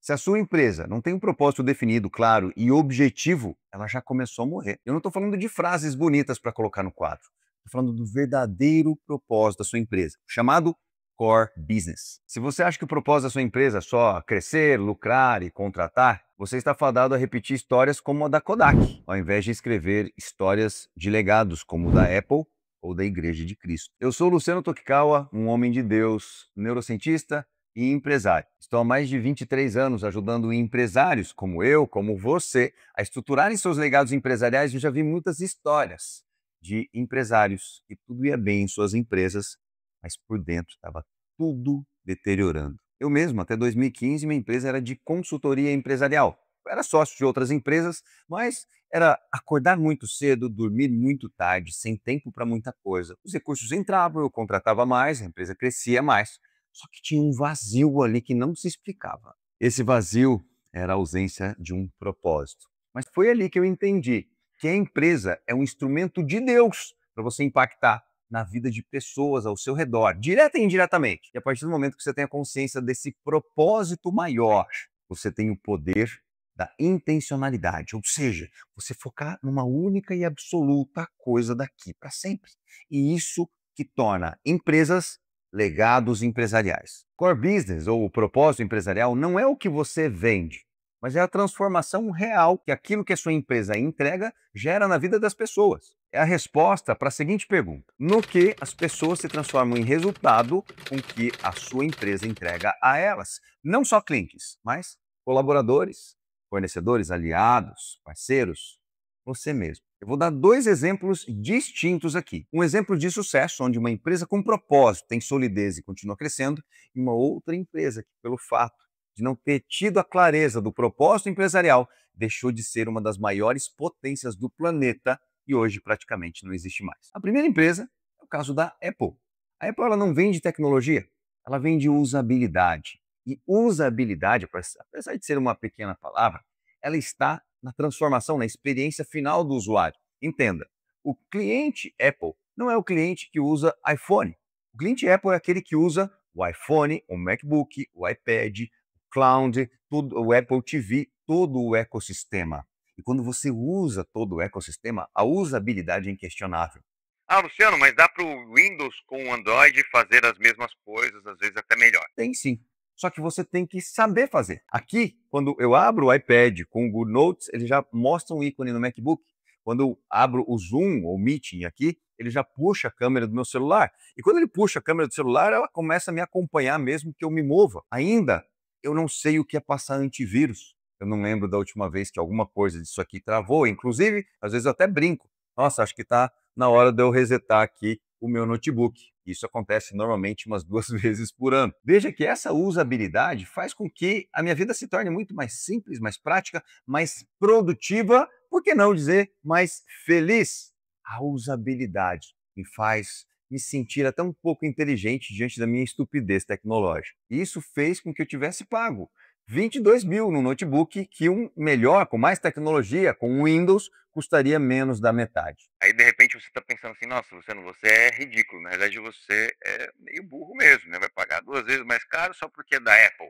Se a sua empresa não tem um propósito definido, claro e objetivo, ela já começou a morrer. Eu não estou falando de frases bonitas para colocar no quadro. Estou falando do verdadeiro propósito da sua empresa, chamado Core Business. Se você acha que o propósito da sua empresa é só crescer, lucrar e contratar, você está fadado a repetir histórias como a da Kodak, ao invés de escrever histórias de legados como o da Apple ou da Igreja de Cristo. Eu sou Luciano Tokigawa, um homem de Deus, neurocientista e empresário. Estou há mais de 23 anos ajudando empresários como eu, como você, a estruturarem seus legados empresariais. Eu já vi muitas histórias de empresários que tudo ia bem em suas empresas, mas por dentro estava tudo deteriorando. Eu mesmo, até 2015, minha empresa era de consultoria empresarial. Eu era sócio de outras empresas, mas era acordar muito cedo, dormir muito tarde, sem tempo para muita coisa. Os recursos entravam, eu contratava mais, a empresa crescia mais. Só que tinha um vazio ali que não se explicava. Esse vazio era a ausência de um propósito. Mas foi ali que eu entendi que a empresa é um instrumento de Deus para você impactar na vida de pessoas ao seu redor, direta e indiretamente. E a partir do momento que você tem a consciência desse propósito maior, você tem o poder da intencionalidade, ou seja, você focar numa única e absoluta coisa daqui para sempre. E isso que torna empresas legados empresariais. Core business, ou o propósito empresarial, não é o que você vende, mas é a transformação real que aquilo que a sua empresa entrega gera na vida das pessoas. É a resposta para a seguinte pergunta: no que as pessoas se transformam em resultado com que a sua empresa entrega a elas? Não só clientes, mas colaboradores, fornecedores, aliados, parceiros, você mesmo. Eu vou dar dois exemplos distintos aqui. Um exemplo de sucesso, onde uma empresa com propósito tem solidez e continua crescendo, e uma outra empresa que, pelo fato de não ter tido a clareza do propósito empresarial, deixou de ser uma das maiores potências do planeta e hoje praticamente não existe mais. A primeira empresa é o caso da Apple. A Apple ela não vende tecnologia, ela vende usabilidade. E usabilidade, apesar de ser uma pequena palavra, ela está na transformação, na experiência final do usuário. Entenda, o cliente Apple não é o cliente que usa iPhone. O cliente Apple é aquele que usa o iPhone, o MacBook, o iPad, o Cloud, tudo, o Apple TV, todo o ecossistema. E quando você usa todo o ecossistema, a usabilidade é inquestionável. Ah, Luciano, mas dá para o Windows com o Android fazer as mesmas coisas, às vezes até melhor. Tem sim. Só que você tem que saber fazer. Aqui, quando eu abro o iPad com o Good Notes, ele já mostra um ícone no MacBook. Quando eu abro o Zoom ou Meeting aqui, ele já puxa a câmera do meu celular. E quando ele puxa a câmera do celular, ela começa a me acompanhar mesmo que eu me mova. Ainda, eu não sei o que é passar antivírus. Eu não lembro da última vez que alguma coisa disso aqui travou. Inclusive, às vezes eu até brinco. Nossa, acho que está na hora de eu resetar aqui o meu notebook. Isso acontece normalmente umas 2 vezes por ano. Veja que essa usabilidade faz com que a minha vida se torne muito mais simples, mais prática, mais produtiva, por que não dizer mais feliz? A usabilidade me faz me sentir até um pouco inteligente diante da minha estupidez tecnológica. E isso fez com que eu tivesse pago 22 mil no notebook, que um melhor, com mais tecnologia, com Windows, custaria menos da metade. Aí, de repente, você está pensando assim, nossa, Luciano, você é ridículo. Na verdade, você é meio burro mesmo, né? Vai pagar 2 vezes mais caro só porque é da Apple.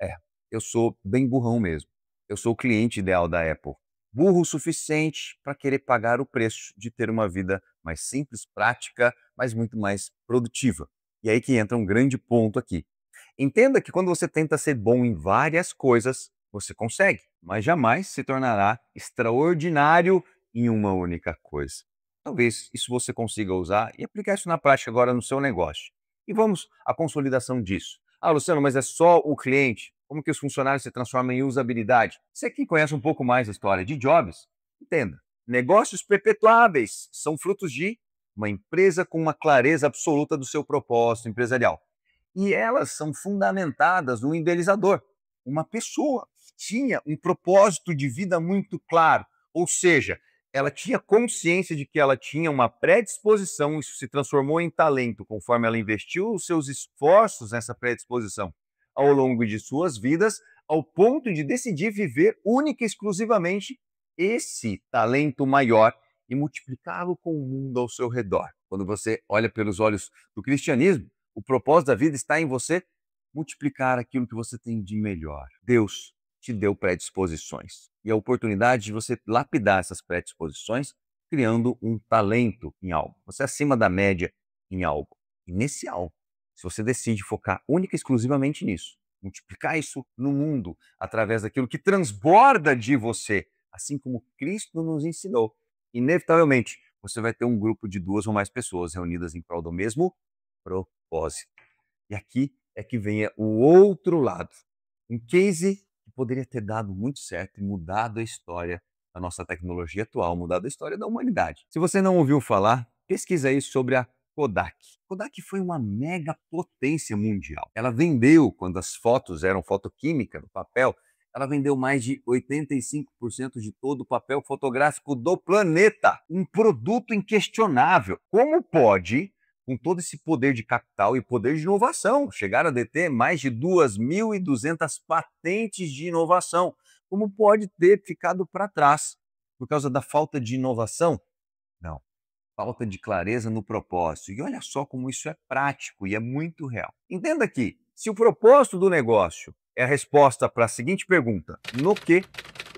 É, eu sou bem burrão mesmo. Eu sou o cliente ideal da Apple. Burro o suficiente para querer pagar o preço de ter uma vida mais simples, prática, mas muito mais produtiva. E aí que entra um grande ponto aqui. Entenda que quando você tenta ser bom em várias coisas, você consegue, mas jamais se tornará extraordinário em uma única coisa. Talvez isso você consiga usar e aplicar isso na prática agora no seu negócio. E vamos à consolidação disso. Ah, Luciano, mas é só o cliente? Como que os funcionários se transformam em usabilidade? Você que conhece um pouco mais a história de Jobs, entenda. Negócios perpetuáveis são frutos de uma empresa com uma clareza absoluta do seu propósito empresarial. E elas são fundamentadas no idealizador, uma pessoa que tinha um propósito de vida muito claro, ou seja, ela tinha consciência de que ela tinha uma predisposição, isso se transformou em talento conforme ela investiu os seus esforços nessa predisposição ao longo de suas vidas, ao ponto de decidir viver única e exclusivamente esse talento maior e multiplicá-lo com o mundo ao seu redor. Quando você olha pelos olhos do cristianismo, o propósito da vida está em você multiplicar aquilo que você tem de melhor. Deus te deu predisposições e a oportunidade de você lapidar essas predisposições criando um talento em algo. Você é acima da média em algo. E nesse algo, se você decide focar única e exclusivamente nisso, multiplicar isso no mundo através daquilo que transborda de você, assim como Cristo nos ensinou, inevitavelmente você vai ter um grupo de 2 ou mais pessoas reunidas em prol do mesmo propósito. E aqui é que vem o outro lado. Um case que poderia ter dado muito certo e mudado a história da nossa tecnologia atual, mudado a história da humanidade. Se você não ouviu falar, pesquisa aí sobre a Kodak. Kodak foi uma mega potência mundial. Ela vendeu, quando as fotos eram fotoquímica no papel, ela vendeu mais de 85% de todo o papel fotográfico do planeta. Um produto inquestionável. Como pode, com todo esse poder de capital e poder de inovação, chegar a deter mais de 2.200 patentes de inovação? Como pode ter ficado para trás por causa da falta de inovação? Não, falta de clareza no propósito. E olha só como isso é prático e é muito real. Entenda que, se o propósito do negócio é a resposta para a seguinte pergunta: no que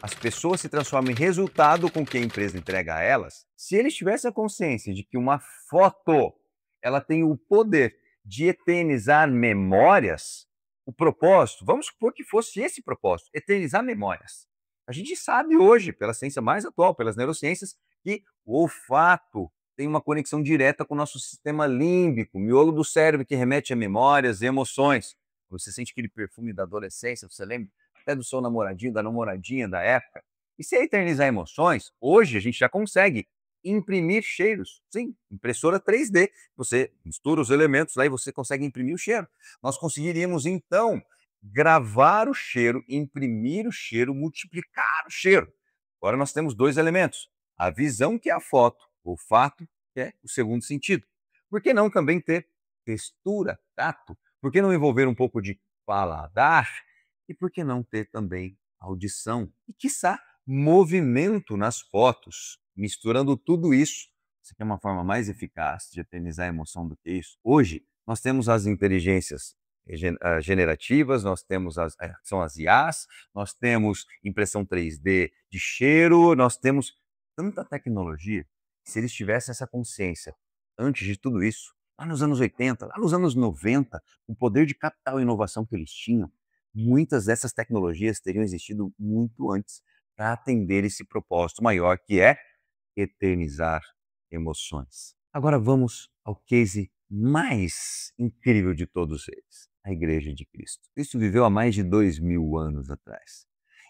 as pessoas se transformam em resultado com que a empresa entrega a elas, se eles tivessem a consciência de que uma foto ela tem o poder de eternizar memórias, o propósito, vamos supor que fosse esse propósito, eternizar memórias. A gente sabe hoje, pela ciência mais atual, pelas neurociências, que o olfato tem uma conexão direta com o nosso sistema límbico, miolo do cérebro que remete a memórias e emoções. Você sente aquele perfume da adolescência, você lembra até do seu namoradinho, da namoradinha da época. E se é eternizar emoções, hoje a gente já consegue imprimir cheiros. Sim, impressora 3D. Você mistura os elementos lá e você consegue imprimir o cheiro. Nós conseguiríamos, então, gravar o cheiro, imprimir o cheiro, multiplicar o cheiro. Agora nós temos 2 elementos. A visão, que é a foto, o olfato, que é o segundo sentido. Por que não também ter textura, tato? Por que não envolver um pouco de paladar? E por que não ter também audição? E, quiçá, movimento nas fotos. Misturando tudo isso, você quer uma forma mais eficaz de eternizar a emoção do que isso? Hoje, nós temos as inteligências generativas, nós temos são as IAs, nós temos impressão 3D de cheiro, nós temos tanta tecnologia. Se eles tivessem essa consciência antes de tudo isso, lá nos anos 80, lá nos anos 90, o poder de capital e inovação que eles tinham, muitas dessas tecnologias teriam existido muito antes para atender esse propósito maior, que é eternizar emoções. Agora vamos ao case mais incrível de todos eles, a Igreja de Cristo. Cristo viveu há mais de 2.000 anos atrás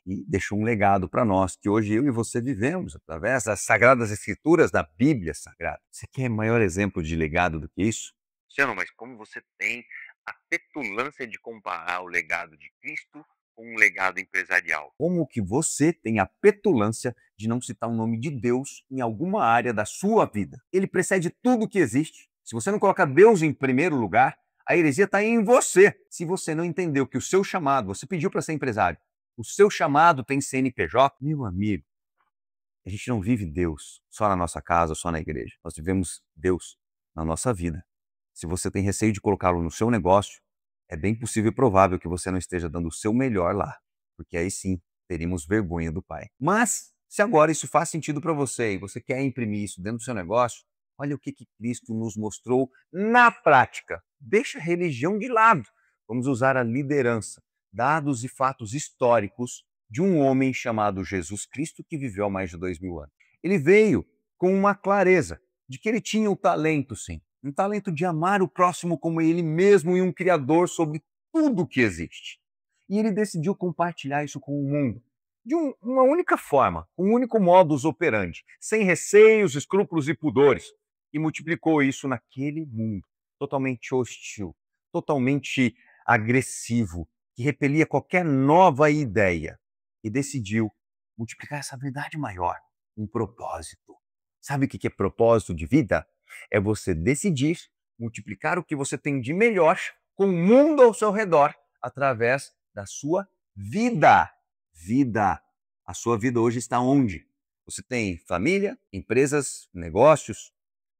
e deixou um legado para nós, que hoje eu e você vivemos através das Sagradas Escrituras, da Bíblia Sagrada. Você quer maior exemplo de legado do que isso? Luciano, mas como você tem a petulância de comparar o legado de Cristo com um legado empresarial? Como que você tem a petulância de não citar o nome de Deus em alguma área da sua vida? Ele precede tudo que existe. Se você não coloca Deus em primeiro lugar, a heresia está em você. Se você não entendeu que o seu chamado, você pediu para ser empresário, o seu chamado tem CNPJ, meu amigo, a gente não vive Deus só na nossa casa, só na igreja. Nós vivemos Deus na nossa vida. Se você tem receio de colocá-lo no seu negócio, é bem possível e provável que você não esteja dando o seu melhor lá, porque aí sim teríamos vergonha do Pai. Mas, se agora isso faz sentido para você e você quer imprimir isso dentro do seu negócio, olha o que Cristo nos mostrou na prática. Deixa a religião de lado. Vamos usar a liderança, dados e fatos históricos de um homem chamado Jesus Cristo que viveu há mais de 2.000 anos. Ele veio com uma clareza de que ele tinha o talento, sim, um talento de amar o próximo como ele mesmo e um criador sobre tudo que existe. E ele decidiu compartilhar isso com o mundo de uma única forma, um único modus operandi, sem receios, escrúpulos e pudores, e multiplicou isso naquele mundo totalmente hostil, totalmente agressivo, que repelia qualquer nova ideia, e decidiu multiplicar essa verdade maior, um propósito. Sabe o que é propósito de vida? É você decidir multiplicar o que você tem de melhor com o mundo ao seu redor através da sua vida. Vida. A sua vida hoje está onde? Você tem família, empresas, negócios,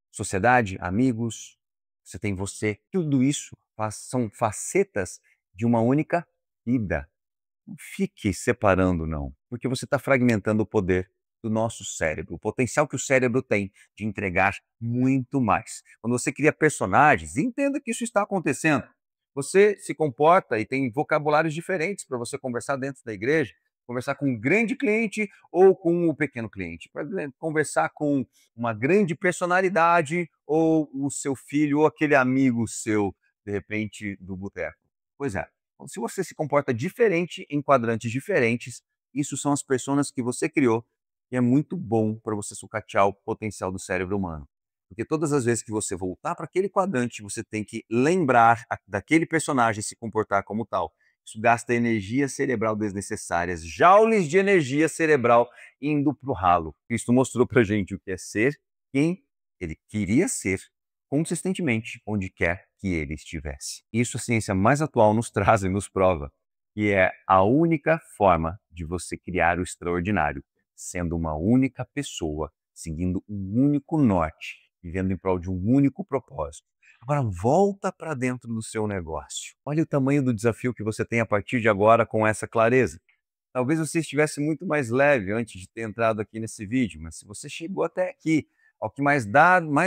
sociedade, amigos, você tem você. Tudo isso são facetas de uma única fibra. Não fique separando, não, porque você está fragmentando o poder do nosso cérebro, o potencial que o cérebro tem de entregar muito mais. Quando você cria personagens, entenda que isso está acontecendo. Você se comporta e tem vocabulários diferentes para você conversar dentro da igreja, conversar com um grande cliente ou com um pequeno cliente, para conversar com uma grande personalidade ou o seu filho ou aquele amigo seu, de repente, do boteco. Pois é. Então, se você se comporta diferente em quadrantes diferentes, isso são as personas que você criou e é muito bom para você sucatear o potencial do cérebro humano. Porque todas as vezes que você voltar para aquele quadrante, você tem que lembrar daquele personagem se comportar como tal. Isso gasta energia cerebral desnecessárias, joules de energia cerebral indo para o ralo. Cristo mostrou para a gente o que é ser quem ele queria ser consistentemente onde quer que ele estivesse. Isso a ciência mais atual nos traz e nos prova, que é a única forma de você criar o extraordinário, sendo uma única pessoa, seguindo um único norte, vivendo em prol de um único propósito. Agora volta para dentro do seu negócio. Olha o tamanho do desafio que você tem a partir de agora com essa clareza. Talvez você estivesse muito mais leve antes de ter entrado aqui nesse vídeo, mas se você chegou até aqui, ao que mais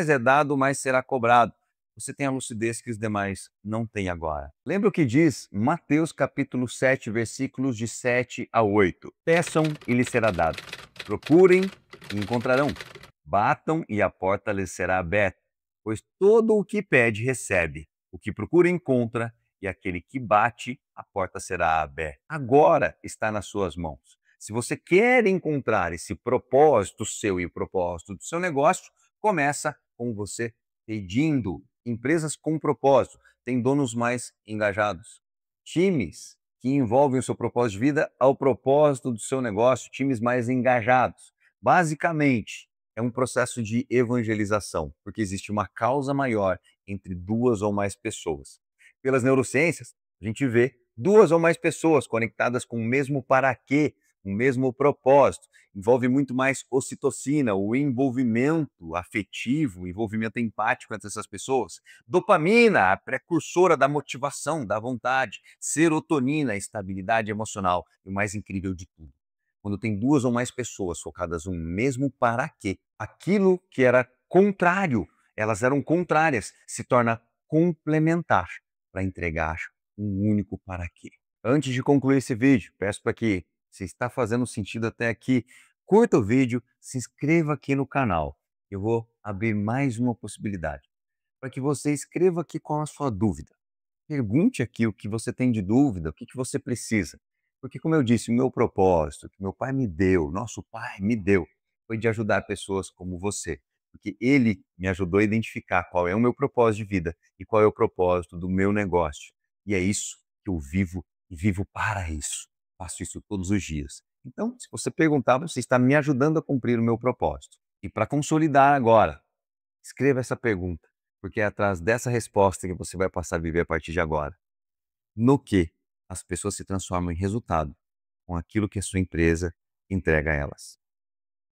é dado, mais será cobrado. Você tem a lucidez que os demais não têm agora. Lembra o que diz Mateus capítulo 7, versículos de 7 a 8. Peçam e lhes será dado. Procurem e encontrarão. Batam e a porta lhes será aberta. Pois todo o que pede recebe. O que procura encontra e aquele que bate, a porta será aberta. Agora está nas suas mãos. Se você quer encontrar esse propósito seu e o propósito do seu negócio, começa com você pedindo. Empresas com propósito têm donos mais engajados. Times que envolvem o seu propósito de vida ao propósito do seu negócio, times mais engajados. Basicamente, é um processo de evangelização, porque existe uma causa maior entre duas ou mais pessoas. Pelas neurociências, a gente vê duas ou mais pessoas conectadas com o mesmo para quê, o mesmo propósito. Envolve muito mais ocitocina, o envolvimento afetivo, o envolvimento empático entre essas pessoas. Dopamina, a precursora da motivação, da vontade. Serotonina, a estabilidade emocional. E o mais incrível de tudo, quando tem duas ou mais pessoas focadas no mesmo para quê, aquilo que era contrário, elas eram contrárias, se torna complementar para entregar um único para quê. Antes de concluir esse vídeo, peço para que, se está fazendo sentido até aqui, curta o vídeo, se inscreva aqui no canal. Eu vou abrir mais uma possibilidade para que você escreva aqui qual a sua dúvida. Pergunte aqui o que você tem de dúvida, o que você precisa. Porque, como eu disse, o meu propósito, que meu pai me deu, nosso pai me deu, foi de ajudar pessoas como você. Porque ele me ajudou a identificar qual é o meu propósito de vida e qual é o propósito do meu negócio. E é isso que eu vivo e vivo para isso. Faço isso todos os dias. Então, se você perguntar, você está me ajudando a cumprir o meu propósito. E para consolidar agora, escreva essa pergunta, porque é atrás dessa resposta que você vai passar a viver a partir de agora. No que as pessoas se transformam em resultado com aquilo que a sua empresa entrega a elas.